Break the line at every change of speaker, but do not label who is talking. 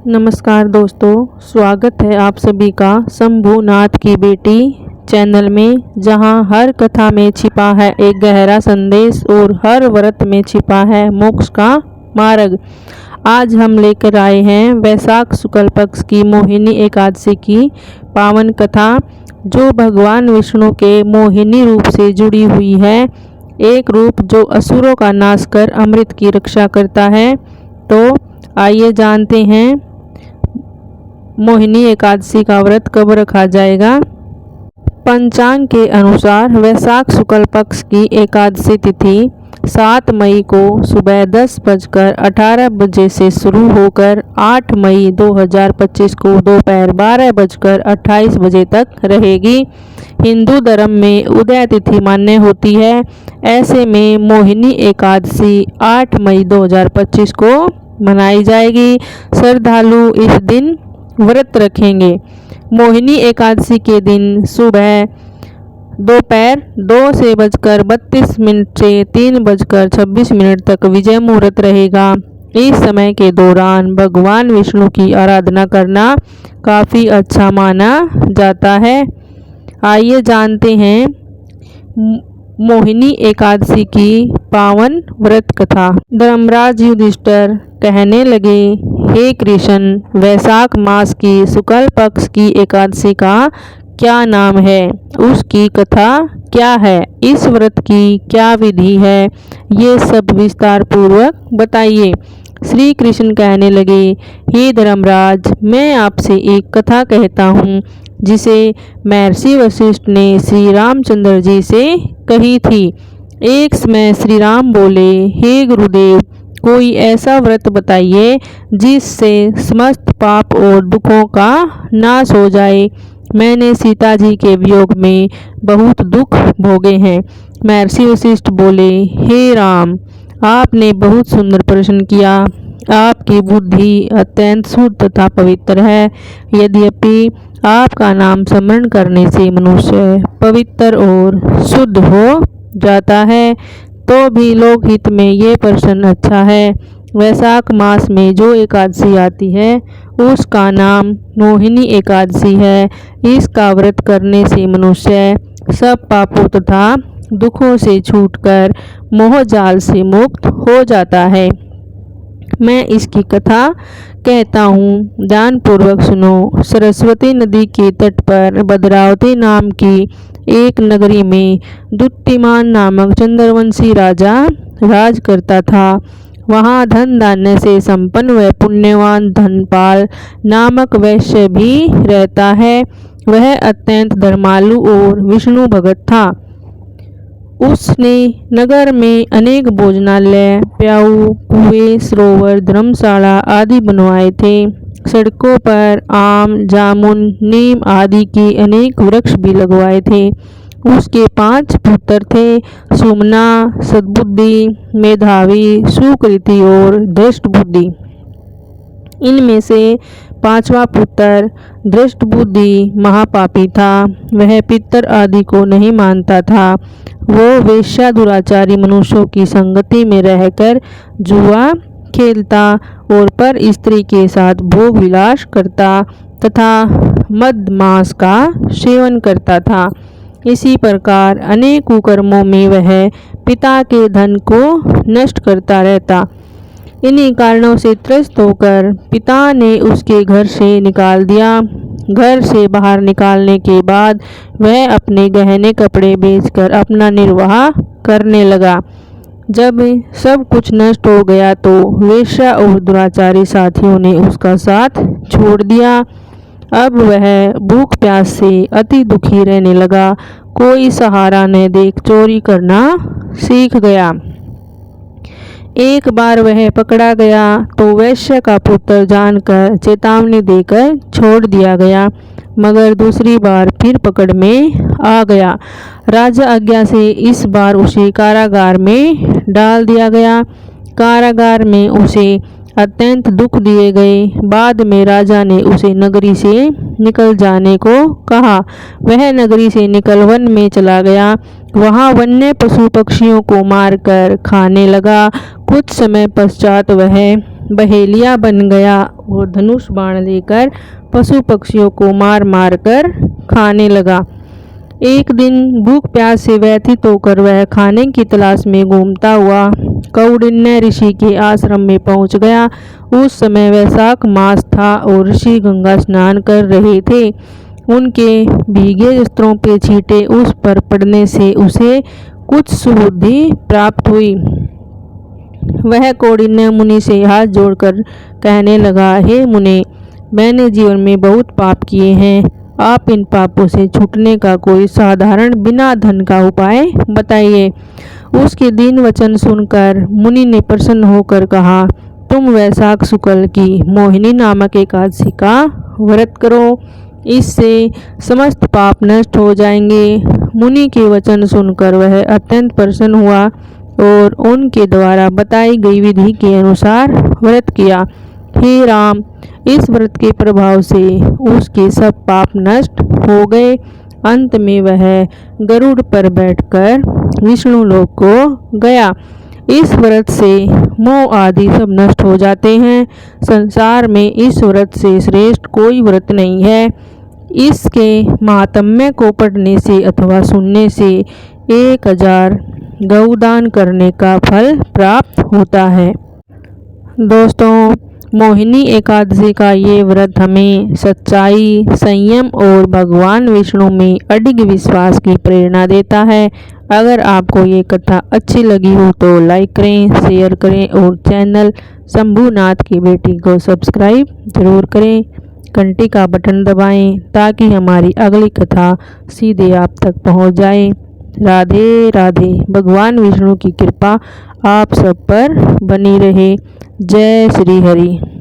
नमस्कार दोस्तों, स्वागत है आप सभी का शंभुनाथ की बेटी चैनल में, जहां हर कथा में छिपा है एक गहरा संदेश और हर व्रत में छिपा है मोक्ष का मार्ग। आज हम लेकर आए हैं वैशाख शुक्ल पक्ष की मोहिनी एकादशी की पावन कथा, जो भगवान विष्णु के मोहिनी रूप से जुड़ी हुई है। एक रूप जो असुरों का नाश कर अमृत की रक्षा करता है। तो आइए जानते हैं मोहिनी एकादशी का व्रत कब रखा जाएगा। पंचांग के अनुसार वैशाख शुक्ल पक्ष की एकादशी तिथि 7 मई को सुबह 10:18 से शुरू होकर 8 मई 2025 को दोपहर 12:28 तक रहेगी। हिंदू धर्म में उदय तिथि मान्य होती है। ऐसे में मोहिनी एकादशी 8 मई 2025 को मनाई जाएगी। श्रद्धालु इस दिन व्रत रखेंगे। मोहिनी एकादशी के दिन सुबह दोपहर 2:32 से 3:26 तक विजय मुहूर्त रहेगा। इस समय के दौरान भगवान विष्णु की आराधना करना काफ़ी अच्छा माना जाता है। आइए जानते हैं मोहिनी एकादशी की पावन व्रत कथा। धर्मराज युधिष्ठिर कहने लगे, हे कृष्ण, वैशाख मास की शुक्ल पक्ष की एकादशी का क्या नाम है? उसकी कथा क्या है? इस व्रत की क्या विधि है? ये सब विस्तार पूर्वक बताइए। श्री कृष्ण कहने लगे, हे धर्मराज, मैं आपसे एक कथा कहता हूँ जिसे महर्षि वशिष्ठ ने श्री रामचंद्र जी से कही थी। एक समय श्री राम बोले, हे गुरुदेव, कोई ऐसा व्रत बताइए जिससे समस्त पाप और दुखों का नाश हो जाए। मैंने सीता जी के वियोग में बहुत दुख भोगे हैं। महर्षि वशिष्ठ बोले, हे राम, आपने बहुत सुंदर प्रश्न किया। आपकी बुद्धि अत्यंत शुद्ध तथा पवित्र है। यद्यपि आपका नाम स्मरण करने से मनुष्य पवित्र और शुद्ध हो जाता है, तो भी लोकहित में ये प्रश्न अच्छा है। वैशाख मास में जो एकादशी आती है उसका नाम मोहिनी एकादशी है। इसका व्रत करने से मनुष्य सब पापों तथा दुखों से छूटकर मोह जाल से मुक्त हो जाता है। मैं इसकी कथा कहता हूँ, ध्यानपूर्वक सुनो। सरस्वती नदी के तट पर भद्रावती नाम की एक नगरी में दुत्तिमान नामक चंद्रवंशी राजा राज करता था। वहाँ धन धान्य से संपन्न व पुण्यवान धनपाल नामक वैश्य भी रहता है। वह अत्यंत धर्मालु और विष्णु भगत था। उसने नगर में अनेक भोजनालय, प्याऊ, कुएं, सरोवर, धर्मशाला आदि बनवाए थे। सड़कों पर आम, जामुन, नीम आदि के अनेक वृक्ष भी लगवाए थे। उसके 5 पुत्र थे, सुमना, सद्बुद्धि, मेधावी, सुकृति और धृष्ट बुद्धि। इनमें से 5वां पुत्र धृष्ट बुद्धि महापापी था। वह पितर आदि को नहीं मानता था। वो वेश्या दुराचारी मनुष्यों की संगति में रहकर जुआ खेलता और पर स्त्री के साथ भोग विलास करता तथा मद मांस का सेवन करता था। इसी प्रकार अनेक कुकर्मों में वह पिता के धन को नष्ट करता रहता। इन्हीं कारणों से त्रस्त होकर पिता ने उसके घर से निकाल दिया। घर से बाहर निकालने के बाद वह अपने गहने कपड़े बेचकर अपना निर्वाह करने लगा। जब सब कुछ नष्ट हो गया तो वेश्या और दुराचारी साथियों ने उसका साथ छोड़ दिया। अब वह भूख प्यास से अति दुखी रहने लगा। कोई सहारा न देख चोरी करना सीख गया। एक बार वह पकड़ा गया तो वैश्य का पुत्र जानकर चेतावनी देकर छोड़ दिया गया, मगर दूसरी बार फिर पकड़ में आ गया। राजा आज्ञा से इस बार उसे कारागार में डाल दिया गया। कारागार में उसे अत्यंत दुख दिए गए। बाद में राजा ने उसे नगरी से निकल जाने को कहा। वह नगरी से निकल वन में चला गया। वहाँ वन्य पशु पक्षियों को मारकर खाने लगा। कुछ समय पश्चात वह बहेलिया बन गया और धनुष बाण लेकर पशु पक्षियों को मार मार कर खाने लगा। एक दिन भूख प्यास से व्यथित होकर वह खाने की तलाश में घूमता हुआ कौंडिन्य ऋषि के आश्रम में पहुंच गया। उस समय वैशाख मास था और ऋषि गंगा स्नान कर रहे थे। उनके भीगे वस्त्रों पे छींटे उस पर पड़ने से उसे कुछ सुबुद्धि प्राप्त हुई। वह कौंडिन्य मुनि से हाथ जोड़कर कहने लगा, हे मुने, मैंने जीवन में बहुत पाप किए हैं। आप इन पापों से छूटने का कोई साधारण बिना धन का उपाय बताइए। उसके दीन वचन सुनकर मुनि ने प्रसन्न होकर कहा, तुम वैशाख शुक्ल की मोहिनी नामक एकादशी का व्रत करो, इससे समस्त पाप नष्ट हो जाएंगे। मुनि के वचन सुनकर वह अत्यंत प्रसन्न हुआ और उनके द्वारा बताई गई विधि के अनुसार व्रत किया। हे राम, इस व्रत के प्रभाव से उसके सब पाप नष्ट हो गए। अंत में वह गरुड़ पर बैठकर विष्णु लोक को गया। इस व्रत से मोह आदि सब नष्ट हो जाते हैं। संसार में इस व्रत से श्रेष्ठ कोई व्रत नहीं है। इसके महात्म्य को पढ़ने से अथवा सुनने से 1000 गौदान करने का फल प्राप्त होता है। दोस्तों, मोहिनी एकादशी का ये व्रत हमें सच्चाई, संयम और भगवान विष्णु में अडिग विश्वास की प्रेरणा देता है। अगर आपको ये कथा अच्छी लगी हो तो लाइक करें, शेयर करें और चैनल शंभुनाथ की बेटी को सब्सक्राइब जरूर करें। घंटी का बटन दबाएं ताकि हमारी अगली कथा सीधे आप तक पहुंच जाए। राधे राधे। भगवान विष्णु की कृपा आप सब पर बनी रहे। जय श्री हरि।